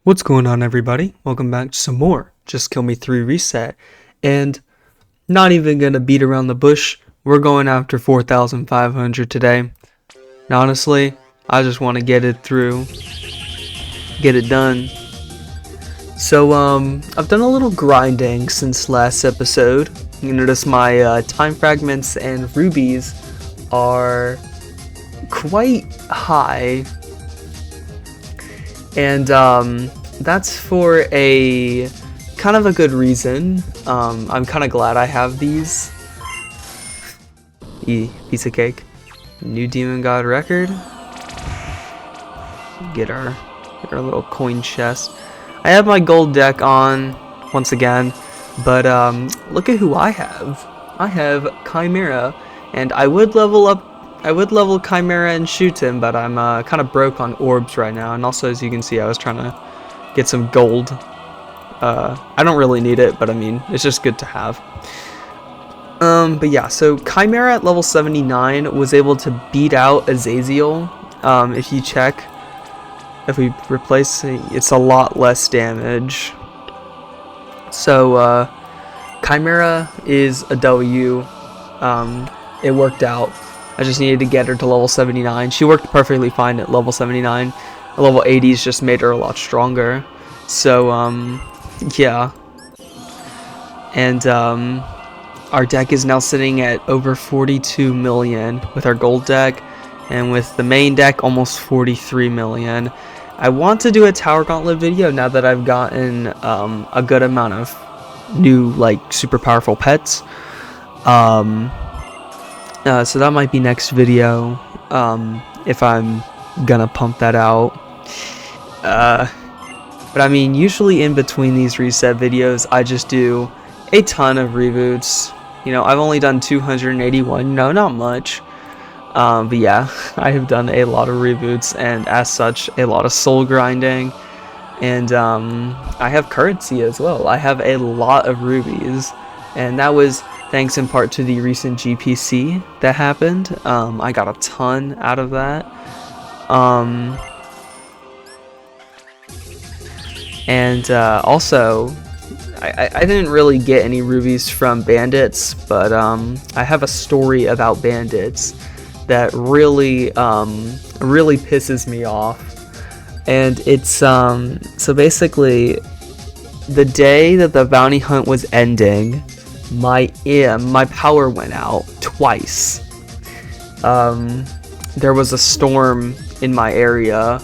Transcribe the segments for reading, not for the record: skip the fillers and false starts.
What's going on, everybody? Welcome back to some more Just Kill Me 3 Reset. And not even gonna beat around the bush, we're going after 4,500 today. And honestly, I just want to get it through, get it done. So, I've done a little grinding since last episode. You notice my time fragments and rubies are quite high. And that's for a kind of a good reason. I'm kind of glad I have these. Piece of cake. New Demon God record. Get our little coin chest. I have my gold deck on once again, but look at who I have. I have Chimera, and I would level Chimera and shoot him, but I'm kind of broke on orbs right now. And also, as you can see, I was trying to get some gold. I don't really need it, but I mean, it's just good to have. But yeah, so Chimera at level 79 was able to beat out Azazel. If you check, if we replace it, it's a lot less damage. So Chimera is a W. It worked out. I just needed to get her to level 79. She worked perfectly fine at level 79. Level 80s just made her a lot stronger. So, yeah. And, our deck is now sitting at over 42 million with our gold deck. And with the main deck, almost 43 million. I want to do a Tower Gauntlet video now that I've gotten, a good amount of new, like, super powerful pets. So that might be next video, if I'm gonna pump that out. But I mean, usually in between these reset videos, I just do a ton of reboots. You know, I've only done 281, no, not much. But yeah, I have done a lot of reboots, and as such, a lot of soul grinding. And I have currency as well. I have a lot of rubies, and that was thanks in part to the recent GPC that happened. I got a ton out of that. And also, I didn't really get any rubies from bandits, but I have a story about bandits that really pisses me off. And it's so basically, the day that the bounty hunt was ending, my power went out twice. There was a storm in my area.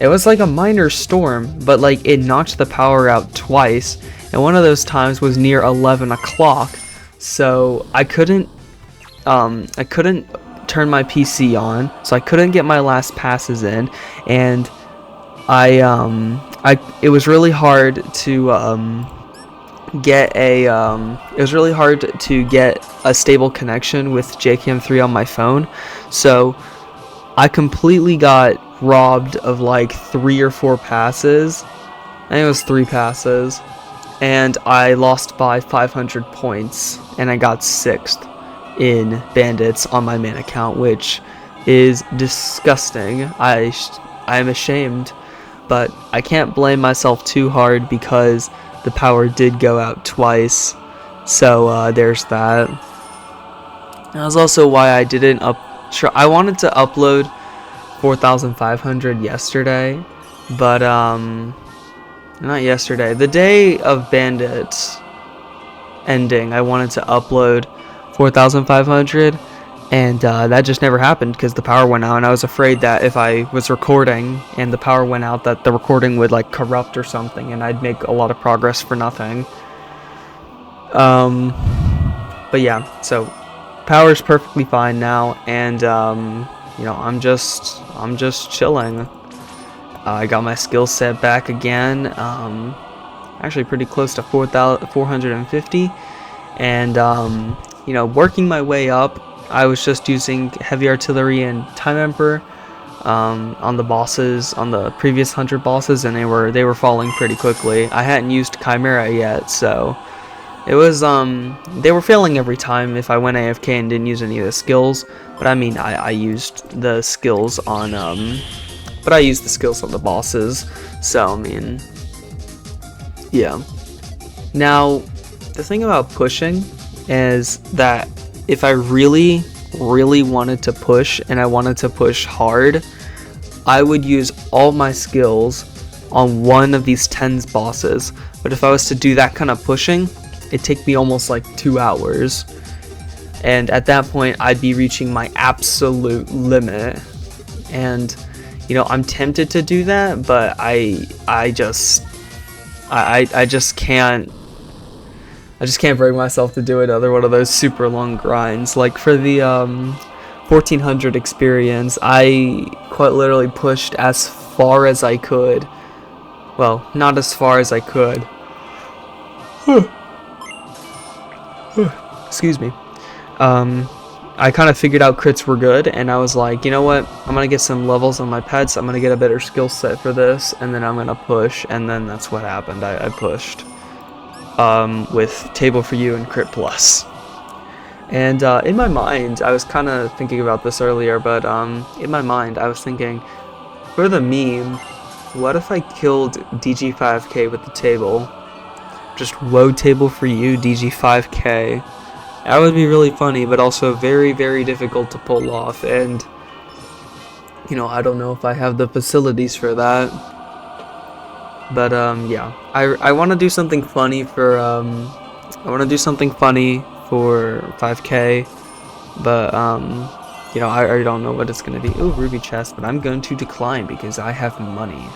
It was like a minor storm, but like it knocked the power out twice, and one of those times was near 11 o'clock. So I couldn't turn my PC on, so I couldn't get my last passes in, and it was really hard to get a stable connection with JCam3 on my phone. So I completely got robbed of like 3 or 4 passes. I think it was 3 passes, and I lost by 500 points, and I got 6th in bandits on my main account, which is disgusting. I am ashamed, but I can't blame myself too hard because the power did go out twice. So there's that. That was also why I didn't I wanted to upload 4,500 yesterday, but not yesterday. The day of bandits ending, I wanted to upload 4,500, and that just never happened because the power went out, and I was afraid that if I was recording and the power went out, that the recording would like corrupt or something, and I'd make a lot of progress for nothing. But yeah, so power's perfectly fine now, and you know, I'm just chilling. I got my skill set back again, actually pretty close to 450, and you know, working my way up. I was just using heavy artillery and time emperor on the bosses, on the previous 100 bosses, and they were falling pretty quickly. I hadn't used Chimera yet, so it was they were failing every time if I went AFK and didn't use any of the skills. But I mean, I used the skills on but I use the skills on the bosses, so I mean, yeah. Now, the thing about pushing is that if I really wanted to push, and I wanted to push hard, I would use all my skills on one of these 10 bosses. But if I was to do that kind of pushing, it'd take me almost like 2 hours. And at that point, I'd be reaching my absolute limit. And, you know, I'm tempted to do that, but I just can't bring myself to do another one of those super long grinds. Like for the 1400 experience, I quite literally pushed as far as I could. Well, not as far as I could. Excuse me. I kind of figured out crits were good, and I was like, you know what, I'm gonna get some levels on my pets, I'm gonna get a better skill set for this, and then I'm gonna push. And then that's what happened. I pushed with Table for You and Crit Plus. And in my mind, I was kind of thinking about this earlier, but in my mind I was thinking, for the meme, what if I killed DG5K with the table? Just whoa, Table for You, DG5K. That would be really funny, but also very, very difficult to pull off. And, you know, I don't know if I have the facilities for that. But, yeah. I want to do something funny for, 5K. But, you know, I already don't know what it's going to be. Ooh, ruby chest, but I'm going to decline because I have money.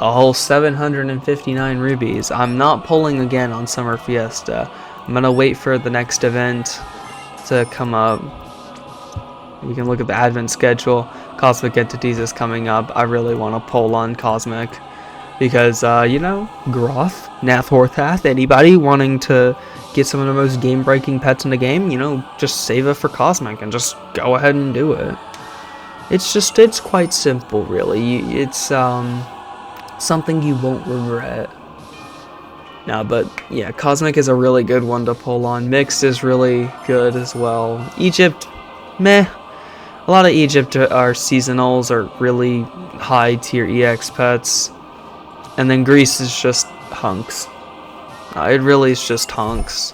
A whole 759 rubies. I'm not pulling again on Summer Fiesta. I'm gonna wait for the next event to come up. We can look at the advent schedule. Cosmic Entities is coming up. I really want to pull on Cosmic because, you know, Groth, Nathorthath, anybody wanting to get some of the most game-breaking pets in the game, you know, just save it for Cosmic and just go ahead and do it. It's quite simple, really. It's something you won't regret. No, but yeah, Cosmic is a really good one to pull on. Mixed is really good as well. Egypt, meh. A lot of Egypt are seasonals or really high tier EX pets. And then Greece is just hunks. It really is just hunks.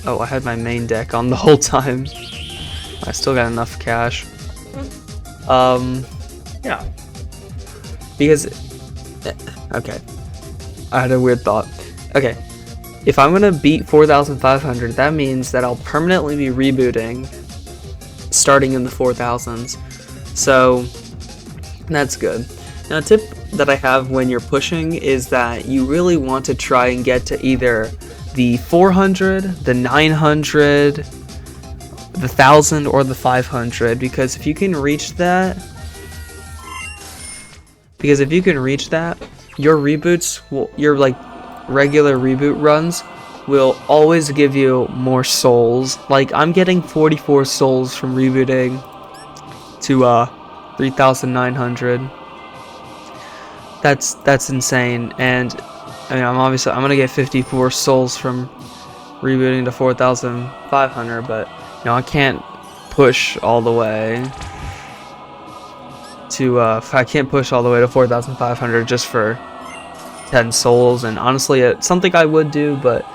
Oh, I had my main deck on the whole time. I still got enough cash. Yeah. Because, okay. I had a weird thought. Okay, if I'm gonna beat 4,500, that means that I'll permanently be rebooting starting in the 4,000s. So that's good. Now, a tip that I have when you're pushing is that you really want to try and get to either the 400, the 900, the 1,000, or the 500, because if you can reach that, your reboots will, your like regular reboot runs will always give you more souls. Like I'm getting 44 souls from rebooting to 3,900. That's insane. And I mean, I'm gonna get 54 souls from rebooting to 4,500, but you know, I can't push all the way to I can't push all the way to 4,500 just for 10 souls. And honestly, it's something I would do, but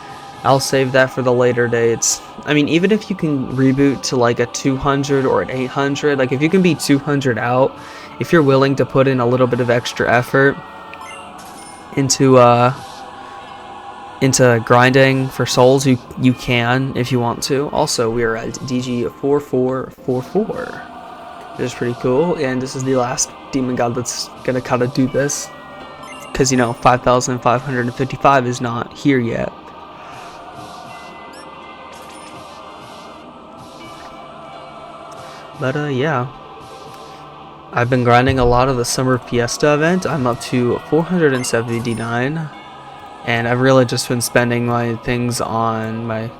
I'll save that for the later dates. I mean, even if you can reboot to like a 200 or an 800, like if you can be 200 out, if you're willing to put in a little bit of extra effort into grinding for souls, you can if you want to. Also, we are at DG 4444. Which is pretty cool, and this is the last demon god that's gonna kind of do this, because you know 5,555 is not here yet. But yeah, I've been grinding a lot of the Summer Fiesta event. I'm up to 479, and I've really just been spending my things on my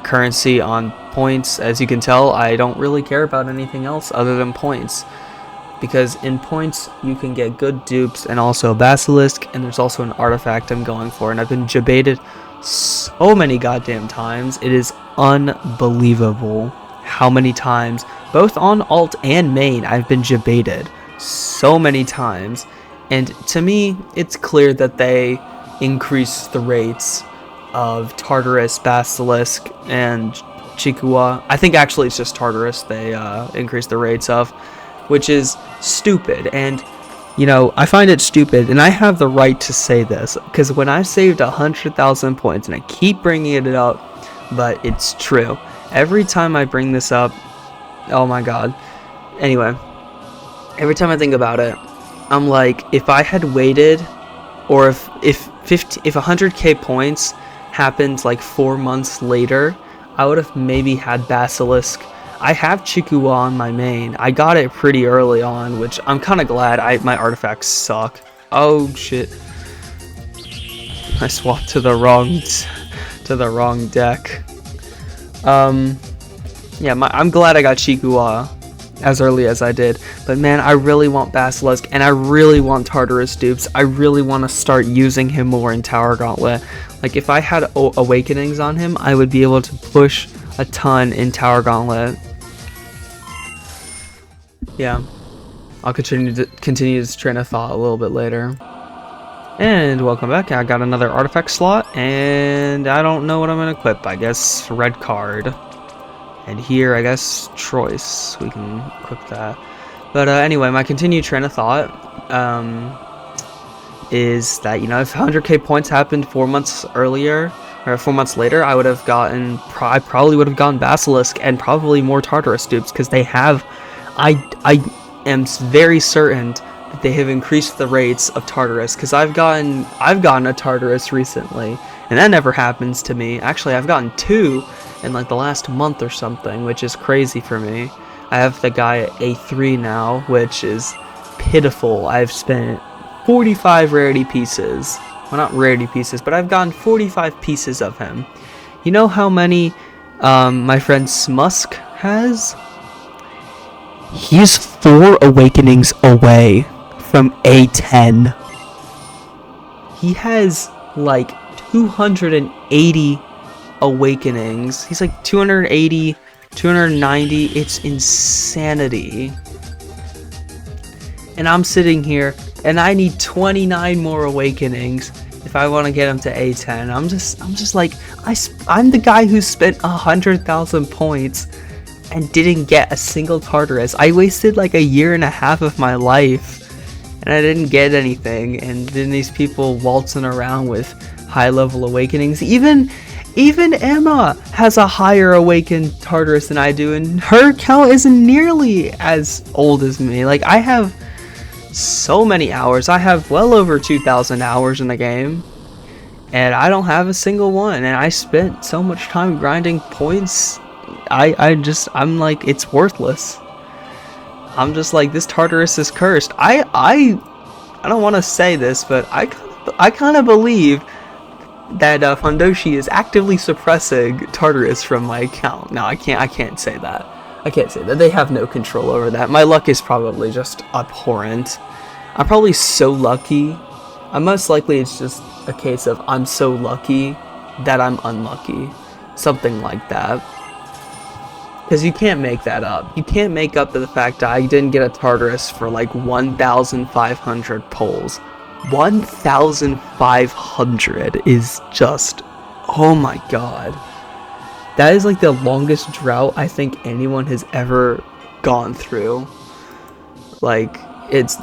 currency on points. As you can tell, I don't really care about anything else other than points, because in points you can get good dupes and also a basilisk, and there's also an artifact I'm going for, and I've been debated so many goddamn times. It is unbelievable how many times both on alt and main, I've been debated so many times, and to me, it's clear that they increase the rates of Tartarus, Basilisk, and Chikua. I think actually it's just Tartarus they increase the rates of, which is stupid. And you know, I find it stupid, and I have the right to say this, because when I saved 100,000 points, and I keep bringing it up, but it's true. Every time I bring this up, oh my god. Anyway, every time I think about it, I'm like, if I had waited, or if 100k points happened like 4 months later, I would have maybe had Basilisk. I have Chikuwa on my main. I got it pretty early on, which I'm kind of glad. My artifacts suck. Oh shit! I swapped to the wrong deck. Yeah, I'm glad I got Chikuwa as early as I did. But man, I really want Basilisk, and I really want Tartarus dupes. I really want to start using him more in Tower Gauntlet. Like if I had Awakenings on him, I would be able to push a ton in Tower Gauntlet. Yeah, I'll continue this train of thought a little bit later. And welcome back. I got another artifact slot, and I don't know what I'm gonna equip. I guess red card. And here, I guess choice. We can equip that. But anyway, my continued train of thought is that, you know, if 100k points happened 4 months earlier, or 4 months later, I would have gotten. I probably would have gotten Basilisk and probably more Tartarus dupes, because they have. I am very certain that they have increased the rates of Tartarus, because I've gotten a Tartarus recently, and that never happens to me. Actually, I've gotten 2 in like the last month or something, which is crazy for me. I have the guy at A3 now, which is pitiful. I've spent 45 rarity pieces. Well, not rarity pieces, but I've gotten 45 pieces of him. You know how many my friend Smusk has? He's 4 awakenings away from A10. He has like 280 awakenings. He's like 280, 290. It's insanity. And I'm sitting here, and I need 29 more awakenings if I want to get him to A10. I'm just like, I'm the guy who spent 100,000 points and didn't get a single Tartarus. I wasted like a year and a half of my life, and I didn't get anything. And then these people waltzing around with high-level awakenings. Even Emma has a higher awakened Tartarus than I do, and her count isn't nearly as old as me. Like, I have so many hours. I have well over 2,000 hours in the game, and I don't have a single one. And I spent so much time grinding points. I'm like, it's worthless. I'm just like, this Tartarus is cursed. I don't want to say this, but I kind of believe that Fundoshi is actively suppressing Tartarus from my account. No, I can't say that. I can't say that. They have no control over that. My luck is probably just abhorrent. I'm probably so lucky. Most likely it's just a case of I'm so lucky that I'm unlucky. Something like that. Because you can't make that up. You can't make up the fact that I didn't get a Tartarus for like 1,500 pulls. 1,500 is just, oh my god. That is like the longest drought I think anyone has ever gone through. Like, it's,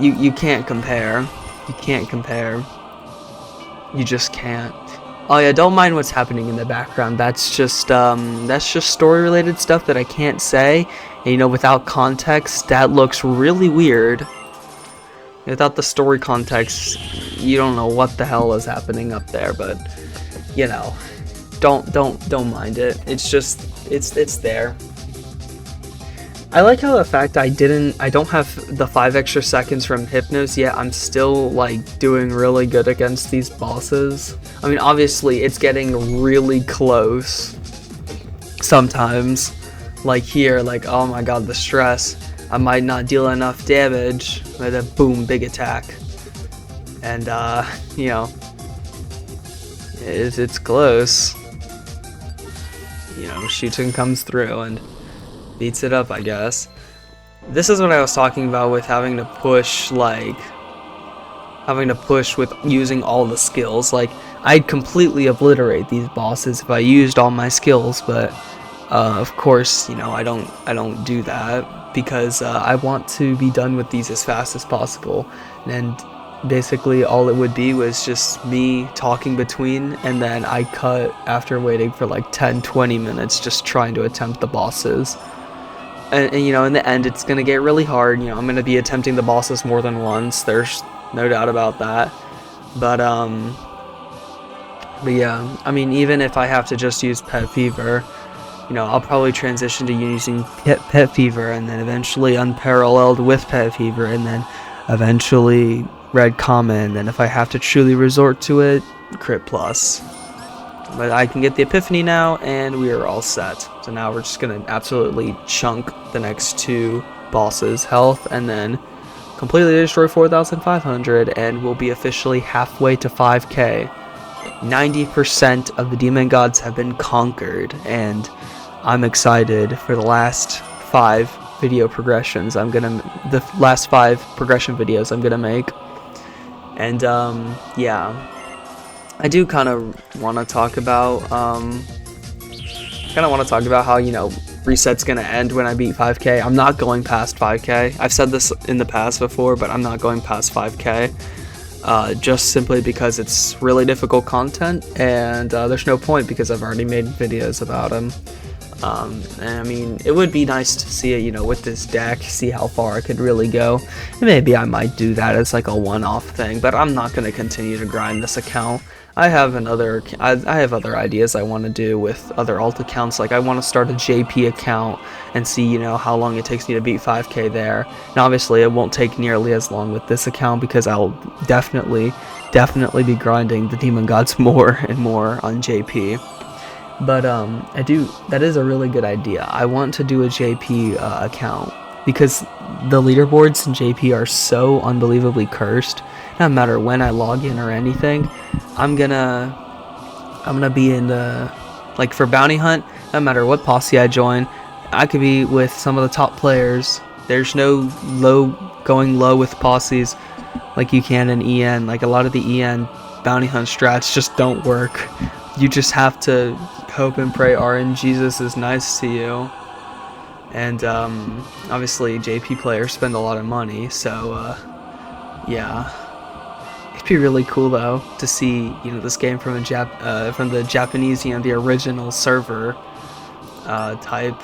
you can't compare. You can't compare. You just can't. Oh yeah, don't mind what's happening in the background. That's just story-related stuff that I can't say. And, you know, without context, that looks really weird. Without the story context, you don't know what the hell is happening up there. But, you know, don't mind it. It's just, it's there. I like how the fact I don't have the 5 extra seconds from Hypnos yet. I'm still like doing really good against these bosses. I mean, obviously it's getting really close sometimes. Like here, like, oh my god, the stress. I might not deal enough damage with a boom, big attack. And you know, it's close. You know, shooting comes through, and beats it up, I guess. This is what I was talking about with having to push, like, having to push with using all the skills. Like, I'd completely obliterate these bosses if I used all my skills, but of course, you know, I don't do that because I want to be done with these as fast as possible. And basically all it would be was just me talking between, and then I cut after waiting for like 10-20 minutes just trying to attempt the bosses. And you know, in the end it's gonna get really hard. You know, I'm gonna be attempting the bosses more than once, there's no doubt about that. But yeah, I mean, even if I have to just use Pet Fever, you know, I'll probably transition to using Pet Fever, and then eventually Unparalleled with Pet Fever, and then eventually Red Common, and then if I have to truly resort to it, Crit Plus. But I can get the Epiphany now, and we are all set. So now we're just going to absolutely chunk the next two bosses' health, and then completely destroy 4,500, and we'll be officially halfway to 5k. 90% of the demon gods have been conquered, and I'm excited for the last 5 video progressions. The last 5 progression videos I'm gonna make. And yeah, I do kind of want to talk about how, you know, reset's gonna end when I beat 5k. I'm not going past 5k. I've said this in the past before, but I'm not going past 5k. Just simply because it's really difficult content, and there's no point because I've already made videos about them. And I mean, it would be nice to see it, you know, with this deck, see how far I could really go. And maybe I might do that as like a one-off thing, but I'm not going to continue to grind this account. I have other ideas I want to do with other alt accounts. Like, I want to start a JP account and see, you know, how long it takes me to beat 5k there. And obviously it won't take nearly as long with this account because I'll definitely be grinding the demon gods more and more on JP. But that is a really good idea. I want to do a JP account because the leaderboards in JP are so unbelievably cursed. No matter when I log in or anything, I'm gonna be in the, like, for bounty hunt, no matter what posse I join, I could be with some of the top players. There's no going low with posses like you can in EN. Like, a lot of the EN bounty hunt strats just don't work. You just have to hope and pray RNGesus is nice to you. And obviously JP players spend a lot of money, so yeah. It'd be really cool though to see, you know, this game from the Japanese, you know, the original server type.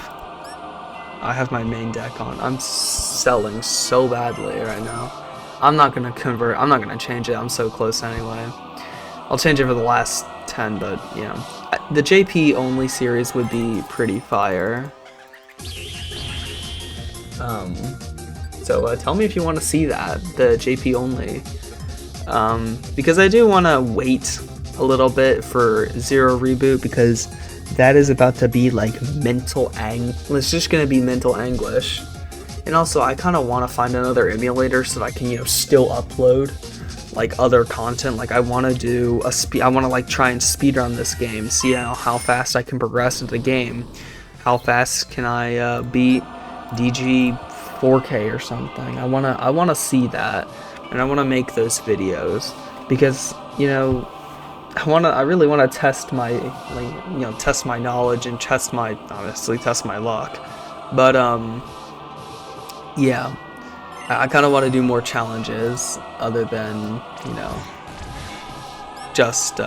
I have my main deck on. I'm selling so badly right now. I'm not gonna convert. I'm not gonna change it. I'm so close anyway. I'll change it for the last 10, but you know, the JP only series would be pretty fire. So tell me if you want to see that, the JP only. Because I do want to wait a little bit for Zero Reboot, because that is about to be like it's just gonna be mental anguish. And also, I kind of want to find another emulator so that I can, you know, still upload like other content. Like, I want to do I want to like try and speedrun this game, see how fast I can progress into the game, how fast can I beat DG 4K or something. I want to see that, and I want to make those videos because, you know, I really want to test my, like, you know, test my knowledge and test my luck. But yeah, I kind of want to do more challenges other than, you know, just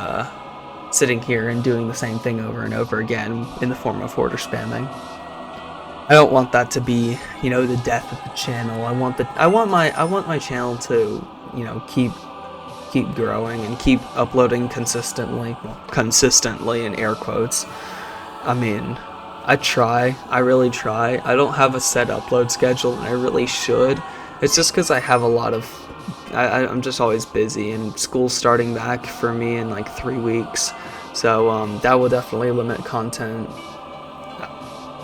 sitting here and doing the same thing over and over again in the form of order spamming. I don't want that to be, you know, the death of the channel. I want my channel to, you know, keep growing and keep uploading consistently in air quotes. I mean, I really try. I don't have a set upload schedule, and I really should. It's just because I have a lot of, I'm just always busy, and school's starting back for me in like 3 weeks, so that will definitely limit content.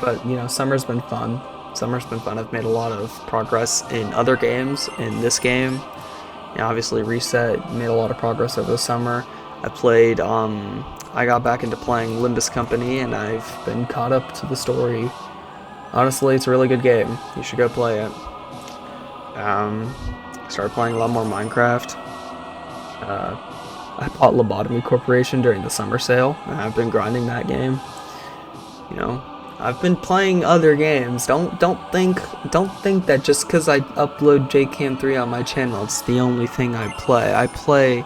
But, you know, summer's been fun. I've made a lot of progress in other games. In this game, you know, obviously Reset made a lot of progress over the summer. I got back into playing Limbus Company, and I've been caught up to the story Honestly, it's a really good game. You should go play it. Started playing a lot more Minecraft. I bought Lobotomy Corporation during the summer sale, and I've been grinding that game. You know, I've been playing other games. Don't think that just because I upload JCam3 on my channel, it's the only thing I play. I play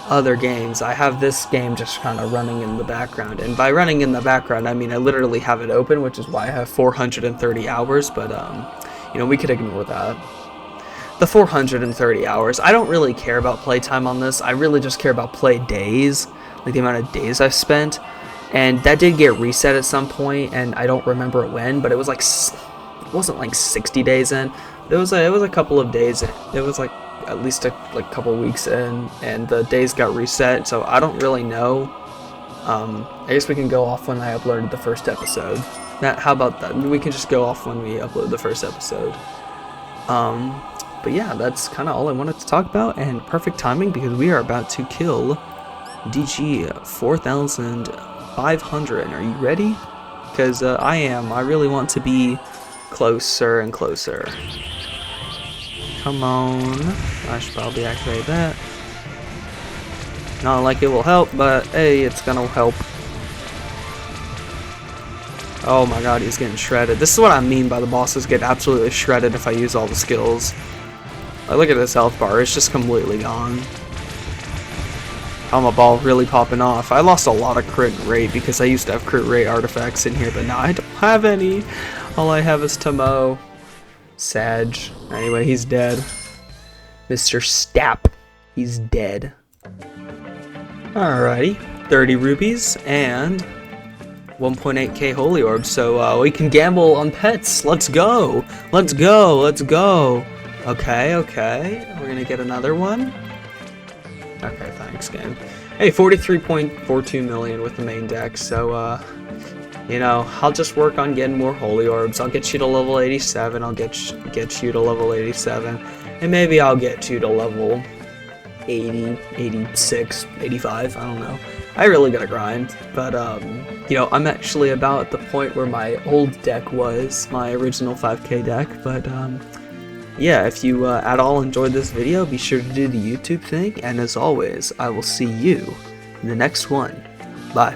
other games. I have this game just kind of running in the background, and by running in the background, I mean I literally have it open, which is why I have 430 hours. But you know, we could ignore that. The 430 hours. I don't really care about playtime on this. I really just care about play days, like the amount of days I've spent. And that did get reset at some point, and I don't remember when, but it was like, it wasn't like 60 days in. It was a couple of days in. It was like at least a couple weeks in, and the days got reset. So I don't really know. I guess we can go off when I uploaded the first episode. How about that? We can just go off when we upload the first episode. But yeah, that's kind of all I wanted to talk about, and perfect timing because we are about to kill DG 4500. Are you ready? Because I am. I really want to be closer and closer. Come on. I should probably activate that. Not like it will help, but hey, it's gonna help. Oh my god, he's getting shredded. This is what I mean by the bosses get absolutely shredded if I use all the skills. Like, look at this health bar, it's just completely gone. My ball really popping off. I lost a lot of crit rate because I used to have crit rate artifacts in here, but now I don't have any. All I have is Tomo. Sag. Anyway, he's dead. Mr. Stapp. He's dead. Alrighty. 30 rupees and 1.8k holy orbs, so we can gamble on pets. Let's go. Let's go. Let's go. Okay, we're gonna get another one. Okay, thanks, game. Hey, 43.42 million with the main deck, so, you know, I'll just work on getting more holy orbs. I'll get you to level 87, I'll get you to level 87, and maybe I'll get you to level 80, 86, 85, I don't know. I really gotta grind, but, you know, I'm actually about at the point where my old deck was, my original 5k deck, but, yeah, if you at all enjoyed this video, be sure to do the YouTube thing, and as always, I will see you in the next one. Bye.